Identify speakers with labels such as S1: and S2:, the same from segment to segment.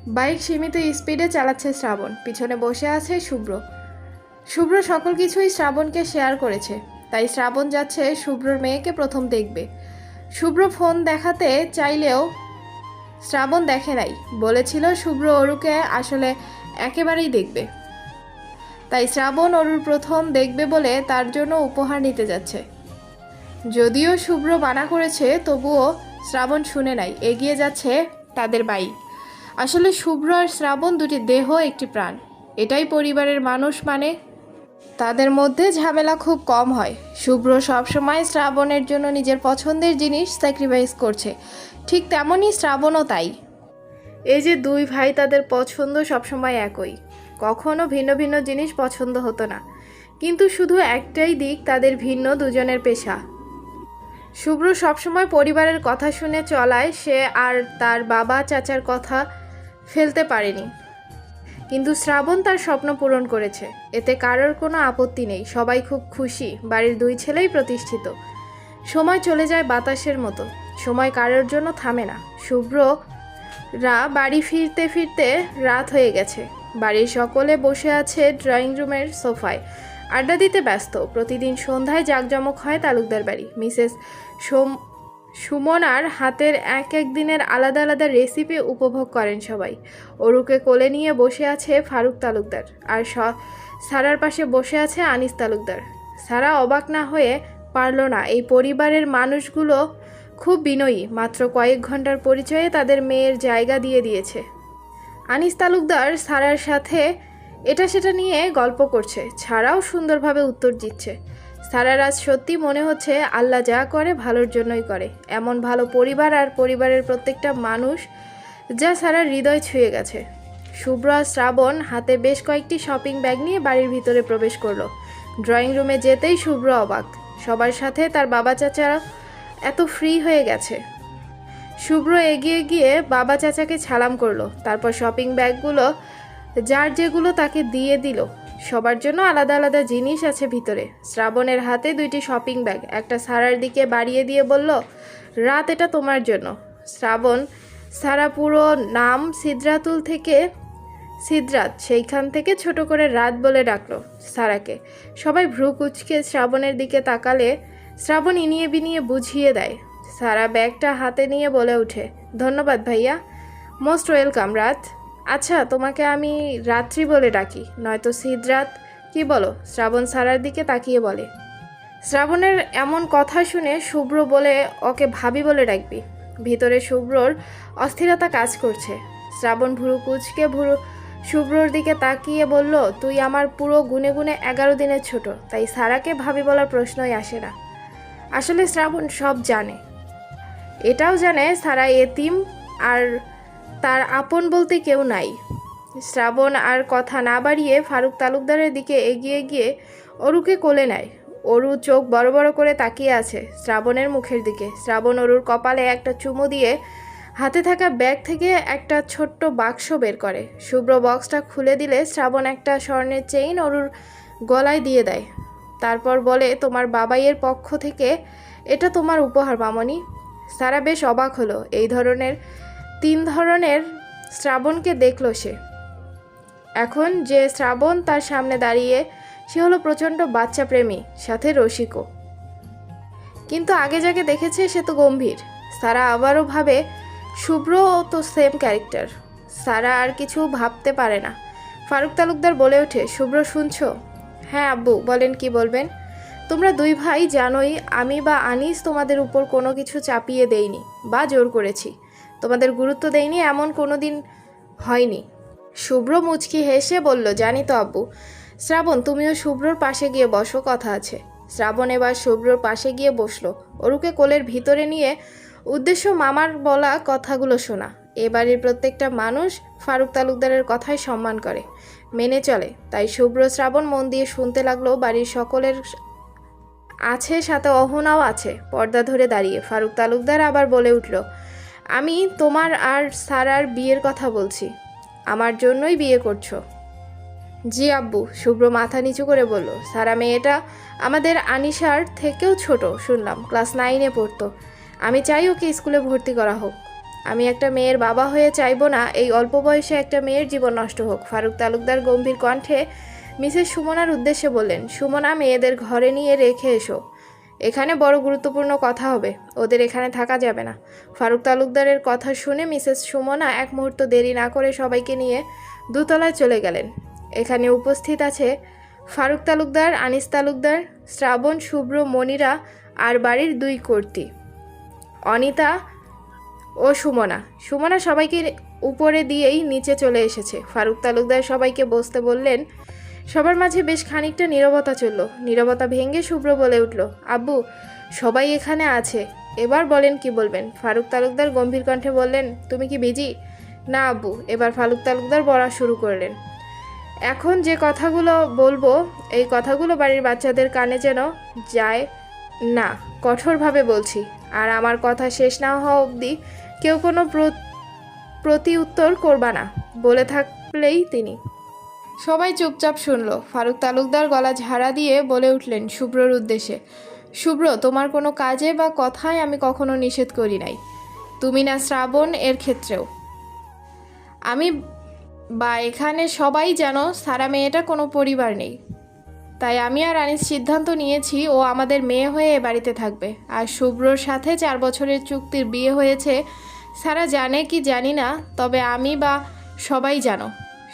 S1: Bike সীমিত স্পিডে চালাচ্ছে শ্রাবণ, পিছনে বসে আছে শুভ্র। শুভ্র সকল কিছুই শ্রাবণকে শেয়ার করেছে, তাই শ্রাবণ যাচ্ছে শুভ্রর মেয়েকে প্রথম দেখবে। শুভ্র ফোন দেখাতে চাইলেও শ্রাবণ দেখে নাই, বলেছিল শুভ্র অরুকে আসলে একেবারেই দেখবে। তাই শ্রাবণ অরুর প্রথম দেখবে বলে তার জন্য উপহার নিতে যাচ্ছে। যদিও শুভ্র মানা করেছে, তবুও শ্রাবণ শুনে নাই, এগিয়ে যাচ্ছে তাদের বাইক। আসলে শুভ্র আর শ্রাবণ দুটি দেহ, একটি প্রাণ, এটাই পরিবারের মানুষ, মানে তাদের মধ্যে ঝামেলা খুব কম হয়। শুভ্র সবসময় শ্রাবণের জন্য নিজের পছন্দের জিনিস স্যাক্রিফাইস করছে, ঠিক তেমনই শ্রাবণও তাই। এই যে দুই ভাই, তাদের পছন্দ সবসময় একই, কখনো ভিন্ন ভিন্ন জিনিস পছন্দ হতো না, কিন্তু শুধু একটাই দিক তাদের ভিন্ন, দুজনের পেশা। শুভ্র সবসময় পরিবারের কথা শুনে চলায়, সে আর তার বাবা চাচার কথা ফেলতে পারেনি। কিন্তু শ্রাবণ তার স্বপ্ন পূরণ করেছে, এতে কারোর কোনো আপত্তি নেই, সবাই খুব খুশি। বাড়ির দুই ছেলেই প্রতিষ্ঠিত। সময় চলে যায় বাতাসের মতো, সময় কারোর জন্য থামে না। শুভ্ররা বাড়ি ফিরতে ফিরতে রাত হয়ে গেছে। বাড়ির সকলে বসে আছে ড্রয়িং রুমের সোফায়, আড্ডা দিতে ব্যস্ত। প্রতিদিন সন্ধ্যায় জাঁকজমক হয় তালুকদার বাড়ি। মিসেস সুমনার হাতের এক এক দিনের আলাদা আলাদা রেসিপি উপভোগ করেন সবাই। অরুকে কোলে নিয়ে বসে আছে ফারুক তালুকদার, আর সারার পাশে বসে আছে আনিস তালুকদার। সারা অবাক না হয়ে পারল না, এই পরিবারের মানুষগুলো খুব বিনয়ী, মাত্র কয়েক ঘন্টার পরিচয়ে তাদের মেয়ের জায়গা দিয়ে দিয়েছে। আনিস তালুকদার সারার সাথে এটা সেটা নিয়ে গল্প করছে, ছাড়াও সুন্দরভাবে উত্তর দিচ্ছে। সারার আজ সত্যি মনে হচ্ছে আল্লাহ যা করে ভালোর জন্যই করে। এমন ভালো পরিবার আর পরিবারের প্রত্যেকটা মানুষ, যা সারার হৃদয় ছুঁয়ে গেছে। শুভ্র আর শ্রাবণ হাতে বেশ কয়েকটি শপিং ব্যাগ নিয়ে বাড়ির ভিতরে প্রবেশ করলো। ড্রয়িং রুমে যেতেই শুভ্র অবাক, সবার সাথে তার বাবা চাচারা এত ফ্রি হয়ে গেছে। শুভ্র এগিয়ে গিয়ে বাবা চাচাকে সালাম করলো, তারপর শপিং ব্যাগগুলো যার যেগুলো তাকে দিয়ে দিল। সবার জন্য আলাদা আলাদা জিনিস আছে ভিতরে। শ্রাবণের হাতে দুইটি শপিং ব্যাগ, একটা সারার দিকে বাড়িয়ে দিয়ে বলল, রাত, এটা তোমার জন্য। সারা পুরো নাম সিদ্রাতুল থেকে সিদ্রাত, সেইখান থেকে ছোট করে রাত বলে ডাকলো সারাকে। সবাই ভ্রু কুচকে শ্রাবণের দিকে তাকালে শ্রাবণ ইনিয়ে বিনিয়ে বুঝিয়ে দেয়। সারা ব্যাগটা হাতে নিয়ে বলে ওঠে, ধন্যবাদ ভাইয়া, মোস্ট ওয়েলকাম রাত। আচ্ছা, তোমাকে আমি রাত্রি বলে ডাকি, নয়তো সিদ্রাত, কি বলো? শ্রাবণ সারার দিকে তাকিয়ে বলে। শ্রাবণের এমন কথা শুনে শুভ্র বলে, ওকে ভাবি বলে ডাকবি। ভিতরে শুভ্রর অস্থিরতা কাজ করছে। শ্রাবণ ভুরু কুচকে শুভ্রর দিকে তাকিয়ে বলল, তুই আমার পুরো গুনে গুনে 11 দিনের ছোট, তাই সারাকে ভাবি বলার প্রশ্নই আসে না। আসলে শ্রাবণ সব জানে, এটাও জানে সারা এতিম আর তার আপন বলতে কেউ নাই। শ্রাবণ আর কথা না বাড়িয়ে ফারুক তালুকদারের দিকে এগিয়ে গিয়ে অরুকে কোলে নেয়। অরু চোখ বড় বড় করে তাকিয়ে আছে শ্রাবণের মুখের দিকে। শ্রাবণ অরুর কপালে একটা চুমু দিয়ে হাতে থাকা ব্যাগ থেকে একটা ছোট্ট বাক্স বের করে। শুভ্র বক্সটা খুলে দিলে শ্রাবণ একটা স্বর্ণের চেইন অরুর গলায় দিয়ে দেয়। তারপর বলে, তোমার বাবাইয়ের পক্ষ থেকে এটা তোমার উপহার মামনি। সারা বেশ অবাক হলো, এই ধরনের 3 ধরনের শ্রাবণকে দেখল সে। এখন যে শ্রাবণ তার সামনে দাঁড়িয়ে, সে হলো প্রচণ্ড বাচ্চা প্রেমী, সাথে রসিকও। কিন্তু আগে যাকে দেখেছে সে তো গম্ভীর। সারা আবারও ভাবে শুভ্র তো সেম ক্যারেক্টার। সারা আর কিছু ভাবতে পারে না। ফারুক তালুকদার বলে ওঠে, শুভ্র শুনছো? হ্যাঁ আব্বু, বলেন, কি বলবেন? তোমরা দুই ভাই জানোই আমি বা আনিস তোমাদের উপর কোনো কিছু চাপিয়ে দেইনি বা জোর করেছি, তোমাদের গুরুত্ব দেইনি, এমন কোনো দিন হয়নি। শুভ্র মুচকি হেসে বলল, জানি তো আব্বু। শ্রাবণ, তুমিও শুভ্রর পাশে গিয়ে বসো, কথা আছে। শ্রাবণ এবার শুভ্রর পাশে গিয়ে বসলো। অরুকে কোলের ভিতরে নিয়ে উদ্দেশ্য মামার বলা কথাগুলো শোনা। এ বাড়ির প্রত্যেকটা মানুষ ফারুক তালুকদারের কথাই সম্মান করে, মেনে চলে। তাই শুভ্র শ্রাবণ মন দিয়ে শুনতে লাগলো। বাড়ির সকলের আছে, সাথে অহনাও আছে পর্দা ধরে দাঁড়িয়ে। ফারুক তালুকদার আবার বলে উঠল, আমি তোমার আর সারার বিয়ের কথা বলছি, আমার জন্যই বিয়ে করছো? জি আব্বু, শুভ্র মাথা নিচু করে বলল। সারা মেয়েটা আমাদের আনিশার থেকেও ছোট শুনলাম, ক্লাস 9-এ পড়তো। আমি চাই ওকে স্কুলে ভর্তি করা হোক। আমি একটা মেয়ের বাবা হয়ে চাইবো না এই অল্প বয়সে একটা মেয়ের জীবন নষ্ট হোক। ফারুক তালুকদার গম্ভীর কণ্ঠে মিসেস সুমনার উদ্দেশ্যে বললেন, সুমনা, মেয়েদের ঘরে নিয়ে রেখে এসো, এখানে বড় গুরুত্বপূর্ণ কথা হবে, ওদের এখানে থাকা যাবে না। ফারুক তালুকদারের কথা শুনে মিসেস সুমনা এক মুহূর্ত দেরি না করে সবাইকে নিয়ে দোতলায় চলে গেলেন। এখানে উপস্থিত আছে ফারুক তালুকদার, আনিস তালুকদার, শ্রাবণ, শুভ্র, মনিরা আর বাড়ির 2 কর্ত্রী, অনিতা ও সুমনা। সুমনা সবাইকে উপরে দিয়েই নিচে চলে এসেছে। ফারুক তালুকদার সবাইকে বসতে বললেন। সবার মাঝে বেশ খানিকটা নীরবতা চলল। নীরবতা ভেঙে শুভ্র বলে উঠল, আব্বু, সবাই এখানে আছে, এবার বলেন কি বলবেন। ফারুক তালুকদার গম্ভীর কণ্ঠে বললেন, তুমি কি বিজি? না আব্বু। এবার ফারুক তালুকদার বলা শুরু করলেন, এখন যে কথাগুলো বলবো এই কথাগুলো বাড়ির বাচ্চাদের কানে যেন যায় না, কঠোরভাবে বলছি। আর আমার কথা শেষ না হওয়া অবধি কেউ কোনো প্রতি উত্তর করবা না, বলে থাকলেই তিনি। সবাই চুপচাপ শুনল। ফারুক তালুকদার গলা ঝাড়া দিয়ে বলে উঠলেন শুভ্রর উদ্দেশ্যে, শুভ্র, তোমার কোনো কাজে বা কথায় আমি কখনো নিষেধ করি নাই, তুমি না শ্রাবণ এর ক্ষেত্রেও। আমি বা এখানে সবাই যেন সারা মেয়েটা কোনো পরিবার নেই, তাই আমি আর আনিস সিদ্ধান্ত নিয়েছি ও আমাদের মেয়ে হয়ে এ বাড়িতে থাকবে। আর শুভ্রর সাথে 4 বছরের চুক্তির বিয়ে হয়েছে, সারা জানে কি জানি না, তবে আমি বা সবাই জানো।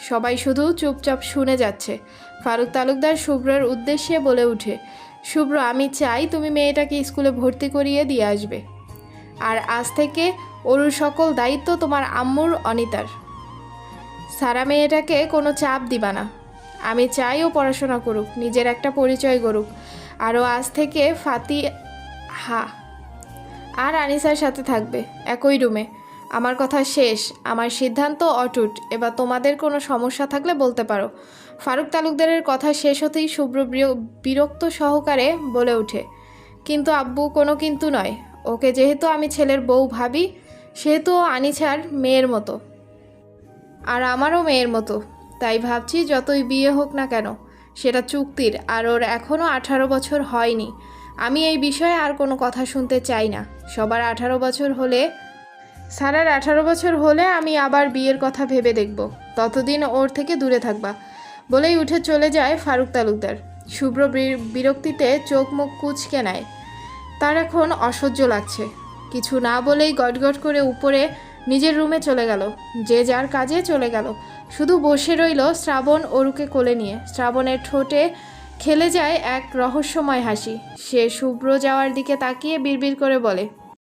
S1: সবাই শুধু চুপচাপ শুনে যাচ্ছে। ফারুক তালুকদার শুভ্রর উদ্দেশ্যে বলে উঠে, শুভ্র, আমি চাই তুমি মেয়েটাকে স্কুলে ভর্তি করিয়ে দিয়ে আসবে, আর আজ থেকে ওর সকল দায়িত্ব তোমার আম্মুর, অনিতার। সারা মেয়েটাকে কোনো চাপ দিবা না। আমি চাই ও পড়াশোনা করুক, নিজের একটা পরিচয় করুক, আরও আজ থেকে ফাতিহা আর আনিসার সাথে থাকবে একই রুমে। আমার কথা শেষ, আমার সিদ্ধান্ত অটুট। এবার তোমাদের কোনো সমস্যা থাকলে বলতে পারো। ফারুক তালুকদারের কথা শেষ হতেই শুভ্র বিরক্ত সহকারে বলে ওঠে, কিন্তু আব্বু, কোনো কিন্তু নয়, ওকে যেহেতু আমি ছেলের বউ ভাবি, সেহেতু ও আনিছার মেয়ের মতো আর আমারও মেয়ের মতো, তাই ভাবছি যতই বিয়ে হোক না কেন সেটা চুক্তির, আর ওর এখনও 18 বছর হয়নি। আমি এই বিষয়ে আর কোনো কথা শুনতে চাই না। সবার 18 বছর হলে, সারার 18 বছর হলে আমি আবার বিয়ের কথা ভেবে দেখব, ততদিন ওর থেকে দূরে থাকবা, বলেই উঠে চলে যায় ফারুক তালুকদার। শুভ্র বিরক্তিতে চোখ মুখ কুঁচকে নেয়। তার এখন অসহ্য লাগছে। কিছু না বলেই গটগট করে উপরে নিজের রুমে চলে গেল। যে যার কাজে চলে গেল। শুধু বসে রইল শ্রাবণ অরুকে কোলে নিয়ে। শ্রাবণের ঠোঁটে খেলে যায় এক রহস্যময় হাসি। সে শুভ্র যাওয়ার দিকে তাকিয়ে বিড়বিড় করে বলে,